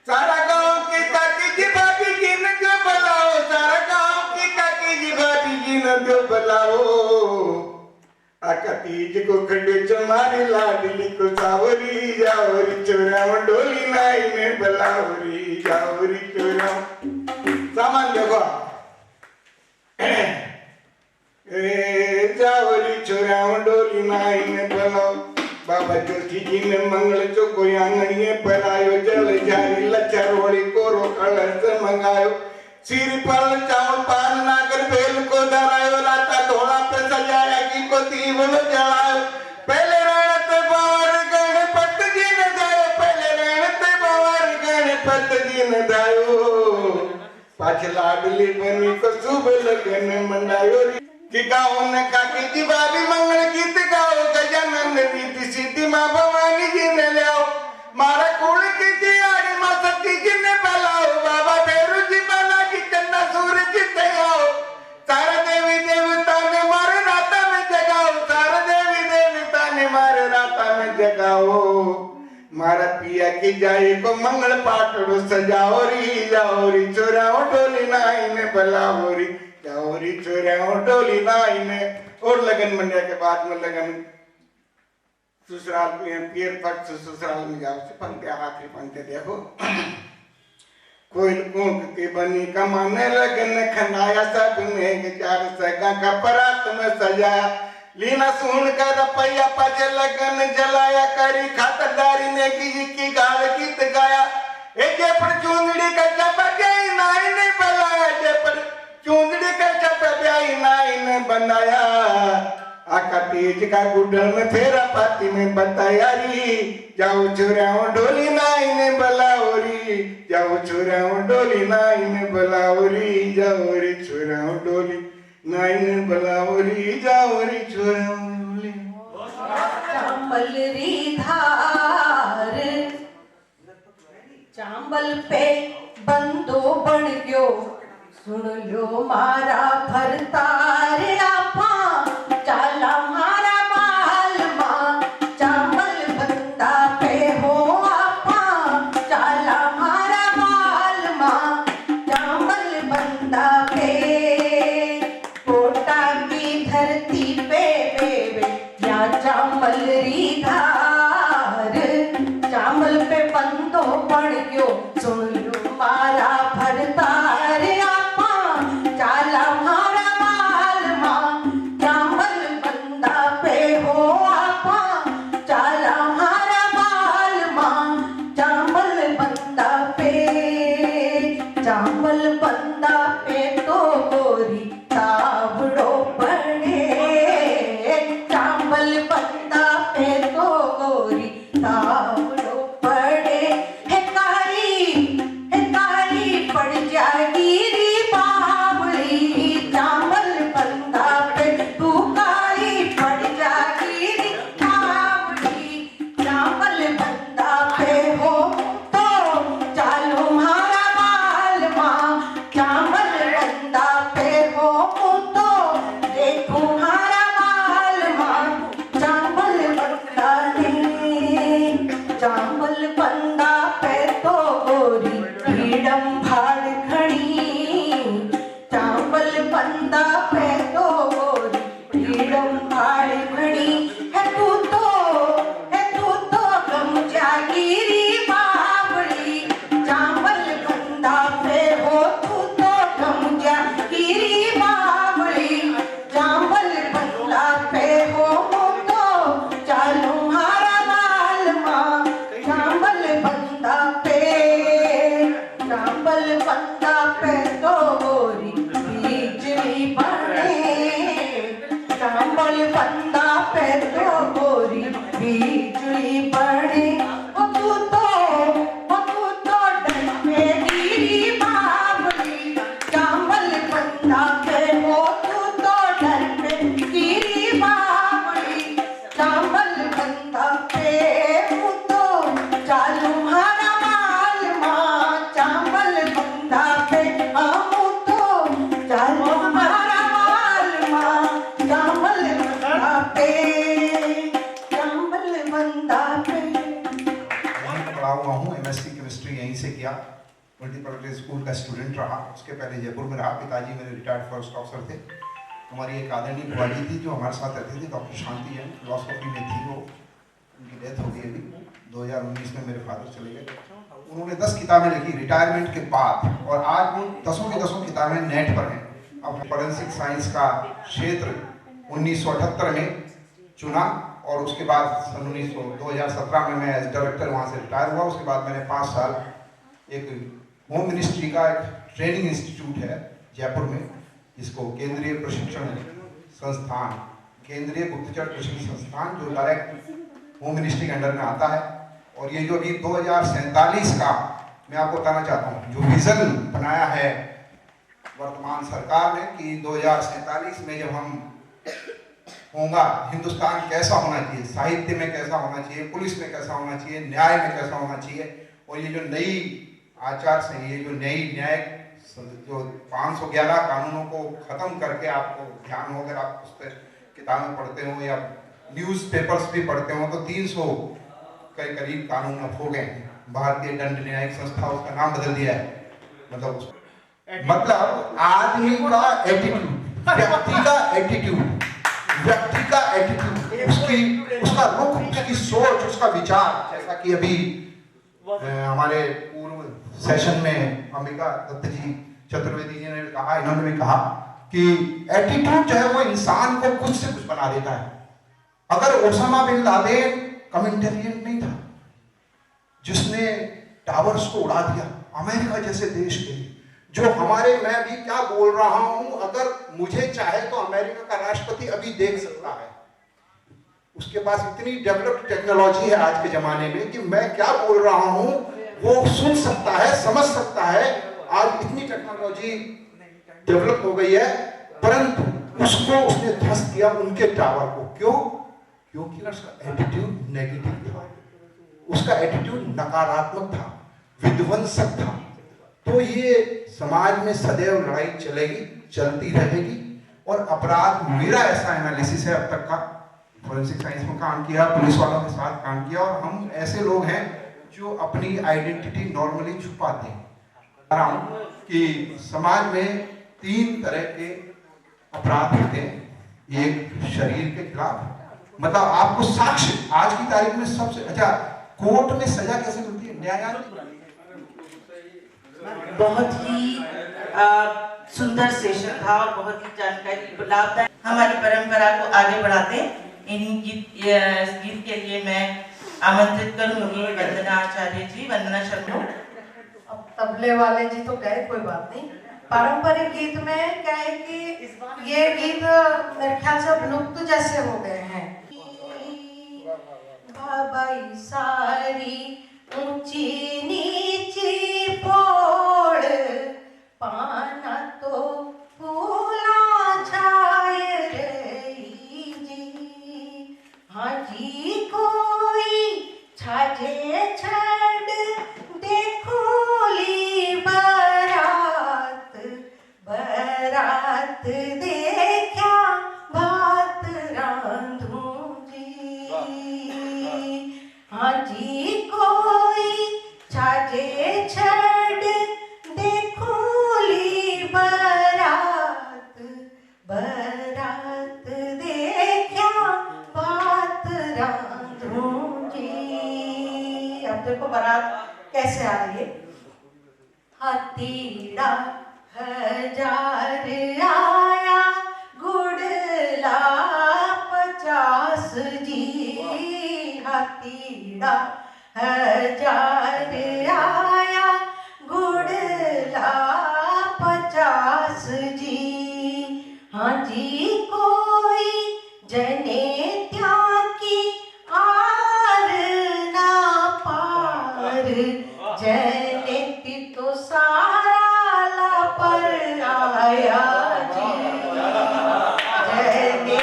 सारा गांव की काकी जी भाभी जी ने जो बुलाओ सारा गांव की काकी जी भाभी जी ने जो बुलाओ आका तीज को खड़े चमारी लाडली को सावरी जाओरी चोरा डोली नाई में बुलाओरी जाओरी चोरा सामान देखो जाओरी चोरा डोली नाई में बुलाओ बाबा जोशी जी ने मंगल जो कोई आंगणिये पलायो जल जारी लचरोड़ी कोरो कलश मंगायो सिर पर चावल पान नागर बेल को धरायो राता धोला पे सजाया की को दीवल जलायो पहले रणत बावर गणपत जी ने गायो पहले रणत बावर गणपत जी ने गायो पाछ लाडली बनी को शुभ लगन मंडायो कि गाँव ने काकी जी भाभी मंगल गीत गाओ गजानन रीति सिद्धि माँ भवानी जी ने लाओ मारा कुल की जियारी माँ सती जी ने बुलाओ बाबा भैरू जी बाला जी चन्ना सूरज जी आओ सारा देवी देवता ने मारे राता में जगाओ सारा देवी देवता ने मारे राता में जगाओ मारा पिया की जाए को मंगल पाटड़ो सजाओ री जाओ री चोराओ डोली नाई ने बुलाओ री जाओरी चोरा डोली नाई में और लगन मंडिया के बाद में लगन ससुराल में पियर पट ससुराल में जाओ से पंक्ति आखिरी पंक्ति देखो कोई कूक की बनी कमाने लगन खनाया सब में चार सगा का परात में सजाया लीना सुन कर रपैया पज लगन जलाया करी खातरदारी ने की गाल गीत गाया एक पर चुंदड़ी का चपा गई नाई ने बुलाया जे पर चुंदड़ी का चपा ब्याई नाई ने बनाया आका तेज का गुडल में फेरा पाती में बताया री जाओ चुराओ डोली नाई ने बुलाओ री जाओ चुराओ डोली नाई ने बुलाओ री जाओ री चुराओ डोली नाई ने बुलाओ री जाओ री चुराओ डोली चांबल री धार चांबल पे बंदो बन गयो सुन लो मारा भरतार आपा चाला मारा माल मां चांबल बंदा पे हो आपा चाला मारा माल मां चांबल बंदा पे कोटा की धरती पे या चांबल री धार चांबल पे बंदो बन गयो सुन लो मारा भरतार आपा चाला मारा माल मां चांबल बंदा पे हो आपा चाला मारा माल मां चांबल बंदा पे तो गोरी तावड़ो पड़े चांबल बंदा पे तो गोरी तावड़ो पड़े है कारी पड़ जाएगी री बावली चांबल बंदा पे तू कारी पड़ जाएगी री बावली चांबल बंदा पे हो तो चालू मारा माल मां चांबल बंदा पे हो तो देखो मारा माल मां चांबल बंदा ने चांबल बंदा पे तो गोरी भीड़म भाड़ खड़ी चांबल बंदा पे तो गोरी भीड़म भाड़ खड़ी है तू तो गम जागीरी बावड़ी चांबल बंदा पे हो तू तो गम जागीरी बावड़ी चांबल बंदा पे हो तो चालू मारा माल मां चांबल बंदा पे तो गोरी बिजली बने चांबल बंदा पे तो गोरी बिजली बने तू तो डर पे गिरी बावली चांबल बंदा पे हो तू तो डर पे गिरी बावली चांबल बंदा पे पे कंबल बंदा पे। पढ़ा हुआ हूँ, एमएससी केमिस्ट्री यहीं से किया, मल्टीपर्पज स्कूल का स्टूडेंट रहा, उसके पहले जयपुर में रहा। पिताजी मेरे रिटायर्ड फॉरेस्ट ऑफिसर थे। हमारी एक आदरणीय बुआजी थी जो हमारे साथ रहती थी, डॉक्टर शांति जैन, फिलोसफी में थी वो, उनकी डेथ हो गई अभी 2019 में, मेरे फादर चले गए। उन्होंने 10 किताबें लिखी रिटायरमेंट के बाद, और आज उन 10 की 10 किताबें नेट पर हैं। अब फॉरेंसिक साइंस का क्षेत्र 1978 में चुना, और उसके बाद सन 2017 में मैं एज डायरेक्टर वहाँ से रिटायर हुआ। उसके बाद मैंने 5 साल एक होम मिनिस्ट्री का एक ट्रेनिंग इंस्टीट्यूट है जयपुर में, जिसको केंद्रीय प्रशिक्षण संस्थान, केंद्रीय गुप्तचर प्रशिक्षण संस्थान, जो डायरेक्ट होम मिनिस्ट्री के अंडर में आता है। और ये जो अभी 2047 का मैं आपको बताना चाहता हूँ, जो विजन बनाया है वर्तमान सरकार ने कि 2047 में जब हम होगा, हिंदुस्तान कैसा होना चाहिए, साहित्य में कैसा होना चाहिए, पुलिस में कैसा होना चाहिए, न्याय में कैसा होना चाहिए। और ये जो नई आचार संहिता, ये जो नई न्याय जो 511 कानूनों को खत्म करके, आपको ध्यान हो अगर आप पुस्तक किताबें पढ़ते हो या न्यूज़पेपर्स भी पढ़ते हो, तो 300 के करीब कानून अब हो गए हैं। भारतीय दंड न्यायिक संस्था उसका नाम बदल दिया है। मतलब आदमी का एटीट्यूड, व्यक्ति का एटीट्यूड, व्यक्ति का एटीट्यूड, उसका रुख, उसकी सोच, उसका विचार, जैसा कि अभी हमारे पूर्व सेशन में अंबिका दत्त जी चतुर्वेदी जी ने कहा, इन्होंने भी कहा कि एटीट्यूड जो है वो इंसान को कुछ से कुछ बना देता है। अगर ओसामा बिन लादेन कमेंटेरियन नहीं था जिसने टावर्स को उड़ा दिया अमेरिका जैसे देश के, जो हमारे, मैं भी क्या बोल रहा हूं, अगर मुझे चाहे तो अमेरिका का राष्ट्रपति अभी देख सकता है। उसके पास इतनी डेवलप्ड टेक्नोलॉजी है आज के जमाने में कि मैं क्या बोल रहा हूं वो सुन सकता है, समझ सकता है। आज इतनी टेक्नोलॉजी डेवलप हो गई है, परंतु उसको उसने ध्वस्त किया, उनके टावर को। क्यों? क्योंकि उसका एटीट्यूड नेगेटिव था, उसका एटीट्यूड नकारात्मक था, विध्वंसक था। तो ये समाज में सदैव लड़ाई चलेगी, चलती रहेगी। और अपराध, मेरा ऐसा एनालिसिस है अब तक का, फॉरेंसिक साइंस में काम किया, पुलिस वालों के साथ काम किया, और हम ऐसे लोग हैं जो अपनी आइडेंटिटी नॉर्मली छुपाते हैं। कि समाज में 3 तरह के अपराध होते हैं। एक शरीर के खिलाफ, मतलब आपको साक्ष्य, आज की तारीख में सबसे अच्छा कोर्ट में सजा कैसे मिलती है, न्यायालय। बहुत ही सुंदर सेशन था और बहुत ही जानकारी लाभदायक, हमारी परंपरा को आगे बढ़ाते। इन्हीं गीत के लिए मैं आमंत्रित करूंगी वंदना आचार्य जी, वंदना शर्मा। अब तबले वाले जी तो गए, कोई बात नहीं। पारंपरिक गीत में क्या है कि ये गीत मेरे ख्याल से विलुप्त जैसे हो गए हैं। बाबाई सारी ऊंची नीची पोड़, पाना तो फूला छाए रही जी। हाँ जी कोई छाजे छड़ देखोली बारात, बारात देखा भात रांधू जी। हाँ जी कोई छाजे छड़ देखोली बारात, बारात देखा भात रांधू जी। अब देखो बारात कैसे आ रही है। हाथीड़ा 1000 आया, गुड़ला 50 जी। हाथीड़ा 1000 आया, गुड़ला 50 जी। हाँ जी कोई जने त्यागी आर ना पार, जने तो सारा ला पर आया जी। जने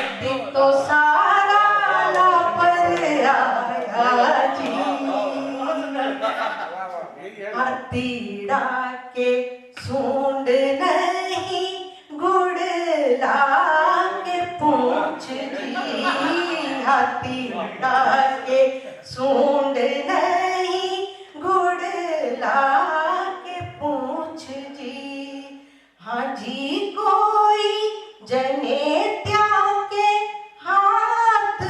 तो सारा ला पर आया जी। हाथीड़ा के सूंड नहीं, गुड़ला के पूंछ जी। हाथीड़ा के सूंड नहीं गुड़ लाके पूछ जी। हाँ जी कोई जनेत्या के हाथ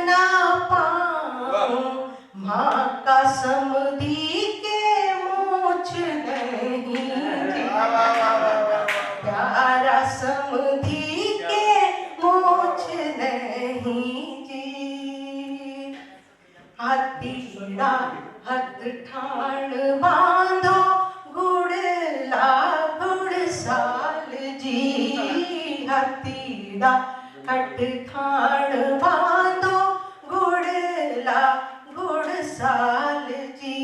ना पाऊं, माँ का समधी के मूछ नहीं जी। प्यारा समधी के मूछ नहीं जी। हाथीड़ा हथ ठाण बांधो गुड़ ला गुड़ साल जी। हाथीड़ा हथ ठाण बांधो गुड़ ला गुड़ साल जी।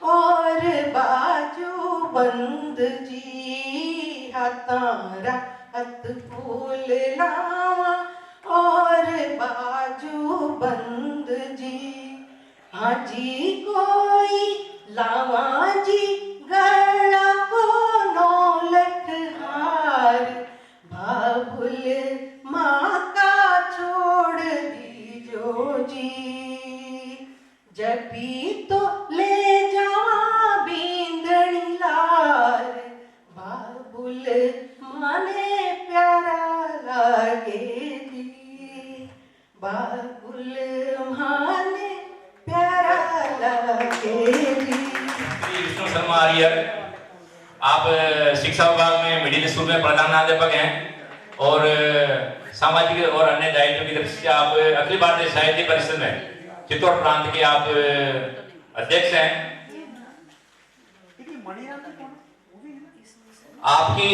और बाजू बंद जी हाथारा हथ फूल लावा और बाजू बंद जी। हाँ जी कोई लावा जी गला को नौलख हार, बाबुल माँ का छोड़ दीजो जी। जबी तो ले जावा बींदनी लार, बाबुल माने प्यारा लागे जी। बाबुल माने प्यारा लागे जी। विष्णु शर्मा आर्यर, आप शिक्षा विभाग में मिडिल स्कूल में प्रधानाध्यापक हैं और सामाजिक और अन्य दायित्व की दृष्टि से आप अखिल भारतीय साहित्य परिषद में चित्तौड़ प्रांत के आप अध्यक्ष हैं। आपकी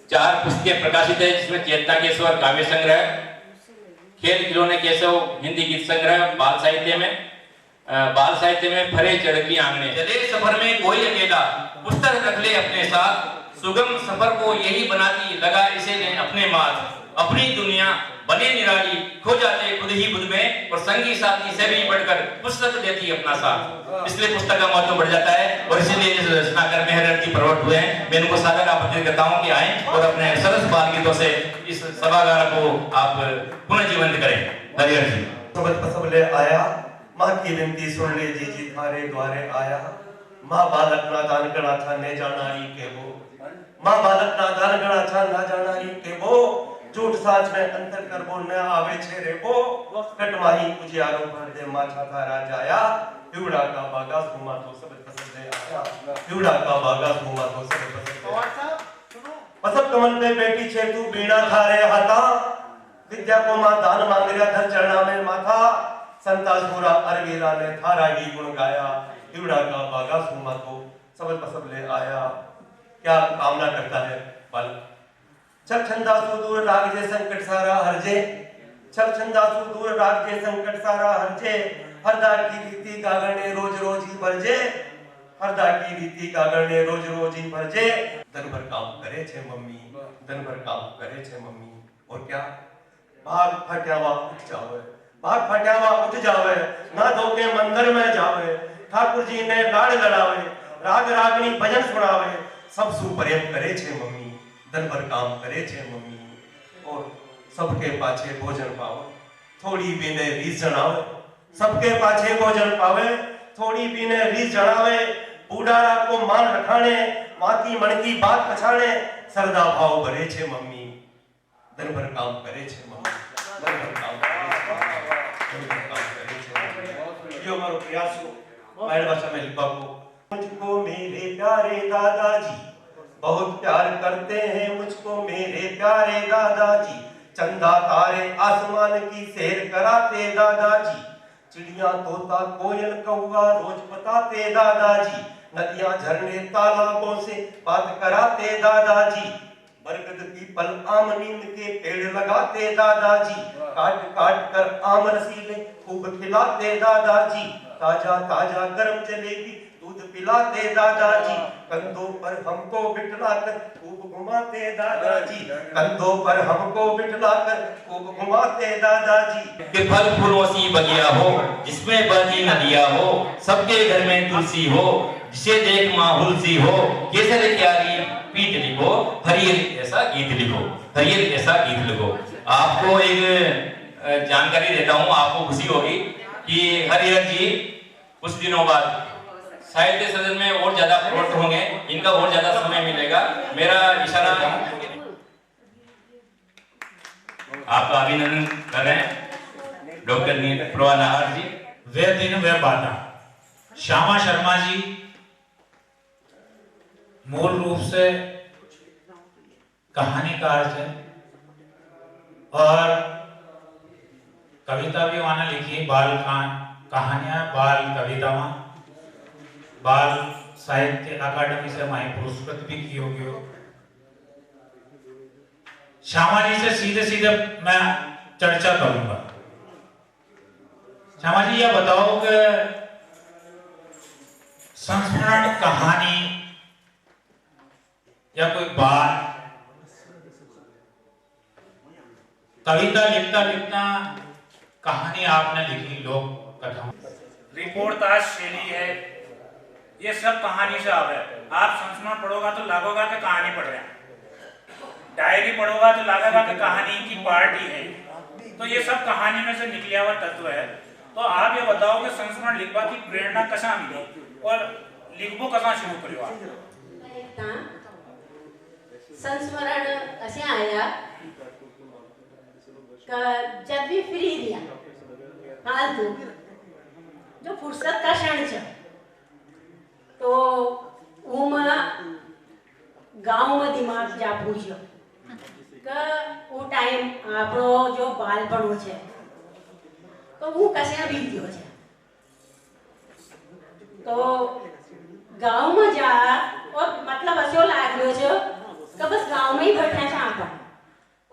4 पुस्तकें प्रकाशित है, जिसमें चेतना केशव काव्य संग्रह, खेल खिलौने केशव हिंदी गीत संग्रह, बाल साहित्य में फरे चढ़की आंगने, चले सफर में कोई अकेला, पुस्तक रख ले अपने साथ, सुगम सफर को यही बनाती लगा इसे ने अपने माथ, अपनी दुनिया बने निराली, खो जाते खुद ही बुद्ध में, और संगी साथी से भी बढ़कर पुस्तक देती अपना साथ। इसलिए पुस्तक का महत्व बढ़ जाता है और इसीलिए इस रचनाकार मेहर जी प्रवट हुए हैं। मैं उनको सादर आमंत्रित करता हूं कि आए और अपने सरस बाल गीतों से इस सभागार को आप पुनः जीवंत करें। हरिहर जी सबले आया, माँ की विनती सुन ले जी जी थारे द्वारे आया। माँ बालक नादान गणा था ने जानारी के वो, माँ बालक नादान गणा था ना जानारी के वो, झूठ साच में अंतर कर बोल न आवे छे रे वो, कटमाही उजियारो भर दे माछा थारा जाया, पिवड़ा का बागा घुमा तो सब पसंद आया, पिवड़ा का बागा घुमा तो सब पसंद आया। पसब कमल पे बैठी छे तू बीणा थारे हाथा, विद्या को मां दान मांग रिया धर चरणा में माथा, संता सूरा अरवीरा ने थारा ही गुण गाया, पिवड़ा का बागा घुमा तो सब पसंद ले आया। क्या कामना करता है बालक? छल छंदा सुदूर राग जे संकट सारा हरजे, छल छंदा सुदूर राग जे संकट सारा हरजे, हरदा की रीति गागणे रोज रोज ही भरजे, हरदा की रीति गागणे रोज रोज ही भरजे। दिन भर काम करे छे मम्मी, दिन भर काम करे छे मम्मी, और क्या भाग फट्यावा उठ जावे, भाग फट्यावा उठ जावे, ना धोके मंदिर में जावे, ठाकुर जी ने लाड़ लड़ावे, राग रागनी भजन सुनावे, सब सुप्रेम करे छे मम्मी, दिन भर काम करे छे मम्मी, और सबके पाछे भोजन पावे, थोड़ी बीने रीस जणावे, सबके पाछे भोजन पावे, थोड़ी बीने रीस जणावे, बूढ़ारा को मान रखाणे, माती मन की बात पछाणे, सरदा भाव भरे छे मम्मी, दिन भर काम करे छे मम्मी, दिन भर काम करे छे मम्मी। यो मारो प्रयास हो माइड भाषा में लिखा को, मुझको मेरे प्यारे दादाजी बहुत प्यार करते हैं, मुझको मेरे प्यारे दादाजी, चंदा तारे आसमान की सैर कराते दादाजी, चिड़िया तोता कोयल कौवा रोज बताते दादाजी, नदियां झरने तालाबों से बात कराते दादाजी, बरगद पीपल आम नीम के पेड़ लगाते दादाजी, काट काट कर आम रसीले खूब खिलाते दादाजी, ताजा ताजा गर्म जलेबी दूध पिलाते दादाजी, कंधों पर हमको बिठलाकर खूब घुमाते दादाजी, कंधों पर हमको बिठलाकर खूब घुमाते दादाजी। कि फल फूलों सी बगिया हो, जिसमें बहती नदियां हो, सबके घर में तुलसी हो, जिसे देख माहौल सी हो, केसर क्यारी पीठ लिखो, हरियर ऐसा गीत लिखो, हरियर ऐसा गीत लिखो। आपको एक जानकारी देता हूँ, आपको खुशी होगी कि हरिहर जी कुछ दिनों बाद साहित्य सदन में और ज्यादा प्रोट होंगे, इनका और ज्यादा समय मिलेगा। मेरा इशारा आपका अभिनंदन कर रहे हैं डॉक्टर प्रभा नाहर जी। वे दिन वे बाता। श्यामा शर्मा जी मूल रूप से कहानीकार थे और कविता भी उन्होंने लिखी, बाल कहानियां, बाल कवितावां, बाल साहित्य अकादमी से माई पुरस्कृत भी की होगी। श्यामा जी से सीधे सीधे मैं चर्चा करूंगा। श्यामा जी ये बताओ कि संस्मरण कहानी या कोई बात कविता लिखता लिखता कहानी आपने लिखी, लोक कथा, रिपोर्टाज शैली है, ये सब कहानी से आवे। आप संस्मरण पढ़ोगा तो लागोगा कि कहानी पढ़ रहे हैं, डायरी पढ़ोगा तो लागेगा कि कहानी की पार्टी है। तो ये सब कहानी में से निकला हुआ तत्व है। तो आप ये बताओ कि संस्मरण लिखवा की प्रेरणा कसा मिली और लिखबो कसा शुरू करियो आप? संस्मरण असे आया जब भी फ्री दिया फालतू जो फुर्सत का क्षण छ तो गांव में दिमाग जा पूछो वो टाइम आपनो जो बालपणो छे तो वो कसे बीत्यो छे। तो गांव में जा और मतलब असो लाग्यो छे कि बस गांव में ही बैठा छे आपण।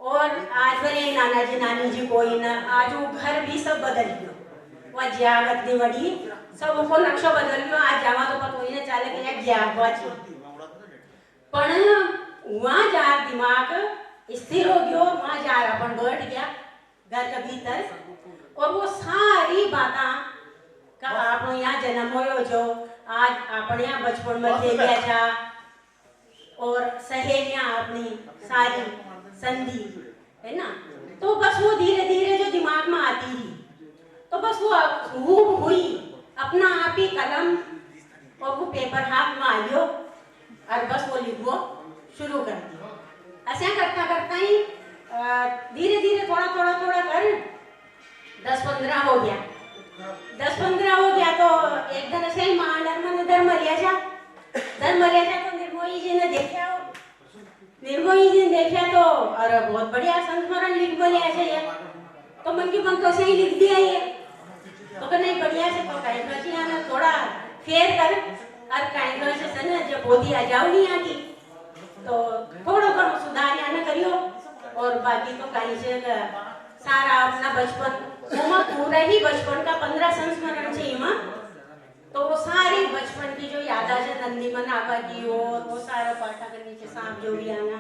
और आज भले नाना जी नानी जी कोई ना, आज वो घर भी सब बदल गयो, वह ज्यागत दिवड़ी सब को नक्शा बदल गयो। आज जावा तो पतो ही ना चले कि एक ज्यागवा छी, पण वहां जा दिमाग स्थिर हो गयो, वहां जा अपन बैठ गया घर के भीतर। और वो सारी बातें का आपण यहाँ जन्म होयो जो आज आपण यहाँ बचपन में थे गया था और सहेलियां अपनी सारी संधि है ना, तो बस वो धीरे धीरे जो दिमाग में आती ही तो बस वो हूब हुई अपना आप ही कलम और वो पेपर हाथ में आयो और बस वो लिखो शुरू कर दिया। ऐसा करता करता ही धीरे धीरे थोड़ा थोड़ा थोड़ा कर 10-15 हो गया। 10-15 हो गया तो एक दिन ऐसे ही मां धर्मलिया था तो निर्मोही जी ने देखा, निर्मोही जी ने देखा तो अरे बहुत बढ़िया संस्मरण लिख बोले ऐसे ये तो मन की मन तो ऐसे ही लिख दिया ये तो कि नहीं बढ़िया से तो कहीं बचिया ना थोड़ा फेर कर और कहीं से सने जब बोधी आ जाओ नहीं आती तो थोड़ा कर सुधार या ना करियो। और बाकी तो कहीं से सारा अपना बचपन पूरा ही बचपन का 15 संस्मरण छे इमा तो वो सारी बचपन की जो याद है नंदी मन आवा की और वो सारा पाटा के नीचे सांप जो भी आना